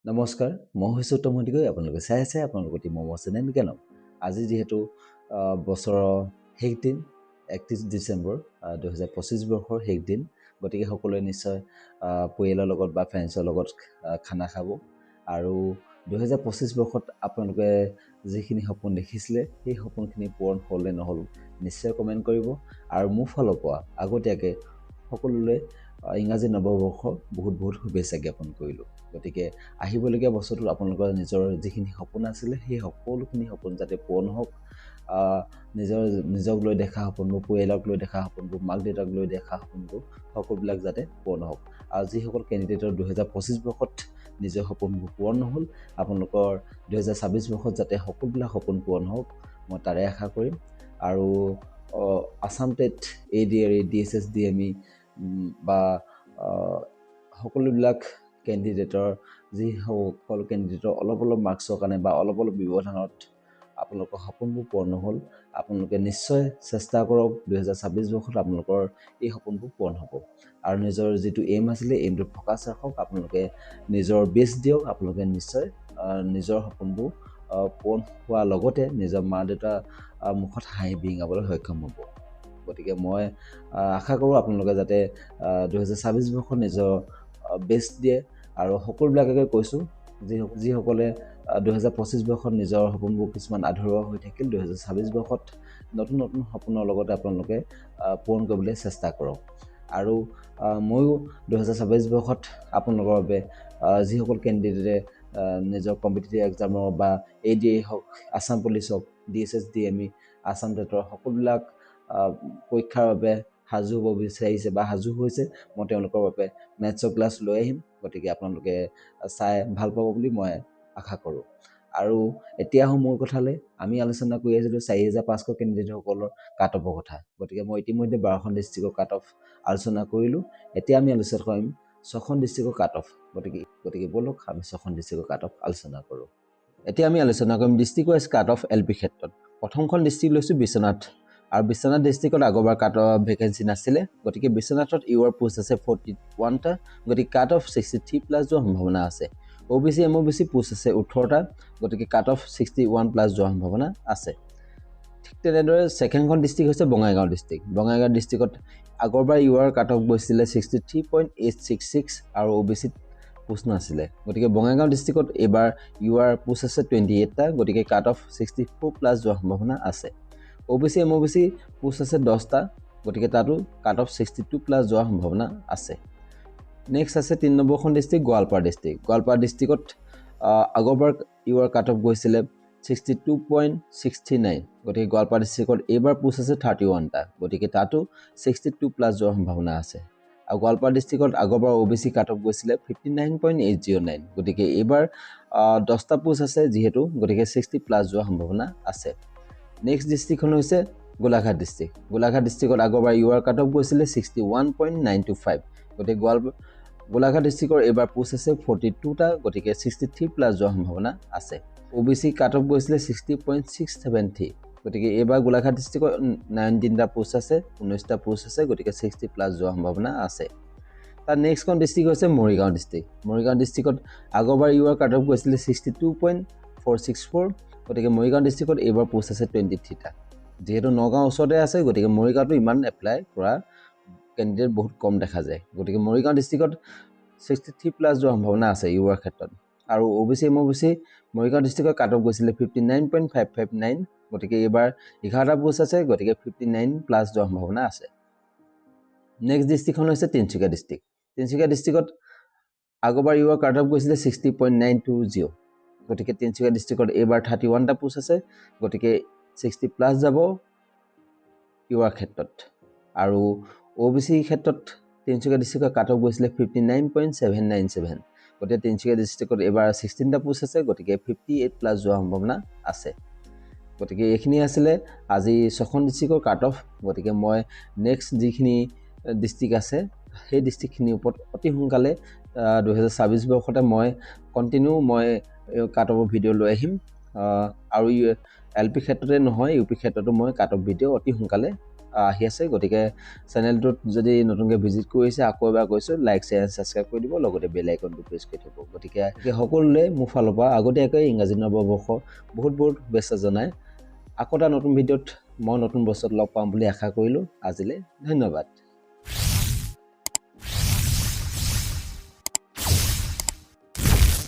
নমস্কাৰ, মই হৈছোঁ উত্তম শইকীয়া। আপোনালোকে চাই আছে আপোনালোকৰ অতি মৰমৰ চেনেল জ্ঞানম। আজি যিহেতু বছৰৰ শেষ দিন 31 ডিচেম্বৰ 2025 বৰ্ষৰ শেষ দিন, গতিকে সকলোৱে নিশ্চয় পৰিয়ালৰ লগত বা ফ্ৰেণ্ডছৰ লগত খানা খাব। আৰু 2025 বৰ্ষত আপোনালোকে যিখিনি সপোন দেখিছিলে সেই সপোনখিনি পূৰণ হ'ল নে নহ'ল নিশ্চয় কমেণ্ট কৰিব। আৰু মোৰ ফালৰ পৰা আগতীয়াকৈ সকলোলৈ ইংৰাজী নৱবৰ্ষৰ বহুত বহুত শুভেচ্ছা জ্ঞাপন কৰিলোঁ। গতিকে আহিবলগীয়া বছৰটোত আপোনালোকৰ নিজৰ যিখিনি সপোন আছিলে সেই সকলোখিনি সপোন যাতে পূৰণ হওক। নিজক লৈ দেখা সপোনবোৰ, পৰিয়ালক লৈ দেখা সপোনবোৰ, মাক দেউতাক লৈ দেখা সপোনবোৰ সকলোবিলাক যাতে পূৰণ হওক। আৰু যিসকল কেণ্ডিডেটৰ 2025 বৰ্ষত নিজৰ সপোনবোৰ পূৰণ নহ'ল, আপোনালোকৰ 2026 বৰ্ষত যাতে সকলোবিলাক সপোন পূৰণ হওক মই তাৰে আশা কৰিম। আৰু Assam TET, ADRE, DSS, DME বা সকলোবিলাক কেণ্ডিডেটৰ যিসকল কেণ্ডিডেটৰ অলপ মাৰ্কছৰ কাৰণে বা অলপ ব্যৱধানত আপোনালোকৰ সপোনবোৰ পূৰণ নহ'ল, আপোনালোকে নিশ্চয় চেষ্টা কৰক 2026 বৰ্ষত আপোনালোকৰ এই সপোনবোৰ পূৰণ হ'ব। আৰু নিজৰ যিটো এইম আছিলে এইমটোত ফ'কাছ ৰাখক, আপোনালোকে নিজৰ বেষ্ট দিয়ক। আপোনালোকে নিশ্চয় নিজৰ সপোনবোৰ পূৰণ হোৱাৰ লগতে নিজৰ মা দেউতা মুখত হাঁহি বিৰিঙাবলৈ সক্ষম হ'ব। গতিকে মই আশা কৰোঁ আপোনালোকে যাতে 2026 বৰ্ষত নিজৰ বেষ্ট দিয়ে। আৰু সকলোবিলাকে কৈছোঁ যিসকলে 2025 বৰ্ষত নিজৰ সপোনবোৰ কিছুমান আধৰুৱা হৈ থাকিল, 2026 বৰ্ষত নতুন সপোনৰ লগতে আপোনালোকে পূৰণ কৰিবলৈ চেষ্টা কৰক। আৰু ময়ো 2026 বৰ্ষত আপোনালোকৰ বাবে যিসকল কেণ্ডিডেটে নিজৰ কম্পিটিটিভ এক্সামৰ বা ADRE হওক, আছাম পুলিচ হওক, DSS, DME, আছাম টেটৰ সকলোবিলাক পৰীক্ষাৰ বাবে সাজু হ'ব বিচাৰিছে বা সাজু হৈছে, মই তেওঁলোকৰ বাবে মেথছৰ ক্লাছ লৈ আহিম। গতিকে আপোনালোকে চাই ভাল পাব বুলি মই আশা কৰোঁ। আৰু এতিয়া আহোঁ মোৰ কথালৈ। আমি আলোচনা কৰি আছিলোঁ 4500 কেণ্ডিডেটসকলৰ কাট অফৰ কথা। গতিকে মই ইতিমধ্যে 12খন ডিষ্ট্ৰিক্টৰ কাট অফ আলোচনা কৰিলোঁ। এতিয়া আমি আলোচনা কৰিম 6খন ডিষ্ট্ৰিক্টৰ কাট অফ। গতিকে ব'লক আমি 6খন ডিষ্ট্ৰিক্টৰ কাট অফ আলোচনা কৰোঁ। এতিয়া আমি আলোচনা কৰিম district wise cut off LP ক্ষেত্ৰত। প্ৰথমখন ডিষ্ট্ৰিক্ট লৈছোঁ বিশ্বনাথ। আৰু বিশ্বনাথ ডিষ্ট্ৰিক্টত আগৰবাৰ কাট অফ ভেকেঞ্চি নাছিলে, গতিকে বিশ্বনাথত ইউআৰ পোষ্ট আছে 41টা, গতিকে কাট অফ 63+ যোৱাৰ সম্ভাৱনা আছে। OBC MOBC পোষ্ট আছে 18টা, গতিকে কাট অফ 61+ যোৱাৰ সম্ভাৱনা আছে। ঠিক তেনেদৰে ছেকেণ্ডখন ডিষ্ট্ৰিক্ট হৈছে বঙাইগাঁও ডিষ্ট্ৰিক্ট। বঙাইগাঁও ডিষ্ট্ৰিক্টত আগৰবাৰ ইউআৰ কাট অফ গৈছিলে 63.866 আৰু OBCত পোষ্ট নাছিলে, গতিকে বঙাইগাঁও ডিষ্ট্ৰিক্টত এইবাৰ ইউআৰ পোষ্ট আছে 28টা, গতিকে কাট অফ 64+ যোৱাৰ সম্ভাৱনা আছে। OBC MOBC পোষ্ট আছে 10টা, গতিকে তাতো কাট অফ 62+ যোৱাৰ সম্ভাৱনা আছে। নেক্সট আছে 3 নম্বৰখন ডিষ্ট্ৰিক্ট গোৱালপাৰা ডিষ্ট্ৰিক্ট। গোৱালপাৰা ডিষ্ট্ৰিক্টত আগৰবাৰ ইউআৰ কাট অফ গৈছিলে 62.69, গতিকে গোৱালপাৰা ডিষ্ট্ৰিক্টত এইবাৰ পোষ্ট আছে 31টা, গতিকে তাতো 62+ যোৱাৰ সম্ভাৱনা আছে। আৰু গোৱালপাৰা ডিষ্ট্ৰিক্টত আগৰবাৰ OBC কাট অফ গৈছিলে 59.809, গতিকে এইবাৰ 10টা পোষ্ট আছে যিহেতু, গতিকে 60+ যোৱাৰ সম্ভাৱনা আছে। নেক্সট ডিষ্ট্ৰিক্টখন হৈছে গোলাঘাট ডিষ্ট্ৰিক্ট। গোলাঘাট ডিষ্ট্ৰিক্টত আগৰবাৰ ইউআৰ কাট অফ গৈছিলে 61.925, গতিকে গোলাঘাট ডিষ্ট্ৰিক্টৰ এইবাৰ পোষ্ট আছে 42টা, গতিকে 63+ যোৱাৰ সম্ভাৱনা আছে। OBC কাট অফ গৈছিলে 60.673, গতিকে এইবাৰ গোলাঘাট ডিষ্ট্ৰিক্টৰ 19টা পোষ্ট আছে, 19টা পোষ্ট আছে, গতিকে 60+ যোৱাৰ সম্ভাৱনা আছে। তাৰ নেক্সটখন ডিষ্ট্ৰিক্ট হৈছে মৰিগাঁও ডিষ্ট্ৰিক্ট। মৰিগাঁও ডিষ্ট্ৰিক্টত আগৰবাৰ ইউআৰ কাট অফ গৈছিলে 62.464, গতিকে মৰিগাঁও ডিষ্ট্ৰিক্টত এইবাৰ পোষ্ট আছে 23টা। যিহেতু নগাঁও ওচৰতে আছে, গতিকে মৰিগাঁৱতো ইমান এপ্লাই কৰা কেণ্ডিডেট বহুত কম দেখা যায়, গতিকে মৰিগাঁও ডিষ্ট্ৰিক্টত 63+ যোৱাৰ সম্ভাৱনা আছে ইউআৰ ক্ষেত্ৰত। আৰু OBC MOBC মৰিগাঁও ডিষ্ট্ৰিক্টৰ কাট অফ গৈছিলে 59.559, গতিকে এইবাৰ 11টা পোষ্ট আছে, গতিকে 59+ যোৱাৰ সম্ভাৱনা আছে। নেক্সট ডিষ্ট্ৰিক্টখন হৈছে তিনিচুকীয়া ডিষ্ট্ৰিক্ট। তিনিচুকীয়া ডিষ্ট্ৰিক্টত আগৰবাৰ ইউআৰ কাট অফ গৈছিলে 60.920, গতিকে তিনিচুকীয়া ডিষ্ট্ৰিক্টত এইবাৰ 31টা পোষ্ট আছে, গতিকে 60+ যাব ইউআৰ ক্ষেত্ৰত। আৰু OBC ক্ষেত্ৰত তিনিচুকীয়া ডিষ্ট্ৰিক্টৰ কাট অফ গৈছিলে 59.797, গতিকে তিনিচুকীয়া ডিষ্ট্ৰিক্টত এইবাৰ 16টা পোষ্ট আছে, গতিকে 58+ যোৱাৰ সম্ভাৱনা আছে। গতিকে এইখিনি আছিলে আজি 6খন ডিষ্ট্ৰিক্টৰ কাট অফ। গতিকে মই নেক্সট যিখিনি ডিষ্ট্ৰিক্ট আছে সেই ডিষ্ট্ৰিক্টখিনিৰ ওপৰত অতি সোনকালে 2026 বৰ্ষতে মই কাট অফৰ ভিডিঅ' লৈ আহিম। আৰু LP ক্ষেত্ৰতে নহয়, UP ক্ষেত্ৰতো মই কাট অফ ভিডিঅ' অতি সোনকালে আহি আছে। গতিকে চেনেলটোত যদি নতুনকৈ ভিজিট কৰিছে আকৌ এবাৰ কৈছোঁ লাইক শ্বেয়াৰ ছাবস্ক্ৰাইব কৰি দিব, লগতে বেল আইকনটো প্ৰেছ কৰি থ'ব। গতিকে সকলোলৈ মোৰ ফালৰ পৰা আগতীয়াকৈ ইংৰাজী নৱবৰ্ষ বহুত বহুত শুভেচ্ছা জনাই আকৌ এটা নতুন ভিডিঅ'ত মই নতুন বছৰত লগ পাম বুলি আশা কৰিলোঁ। আজিলৈ ধন্যবাদ।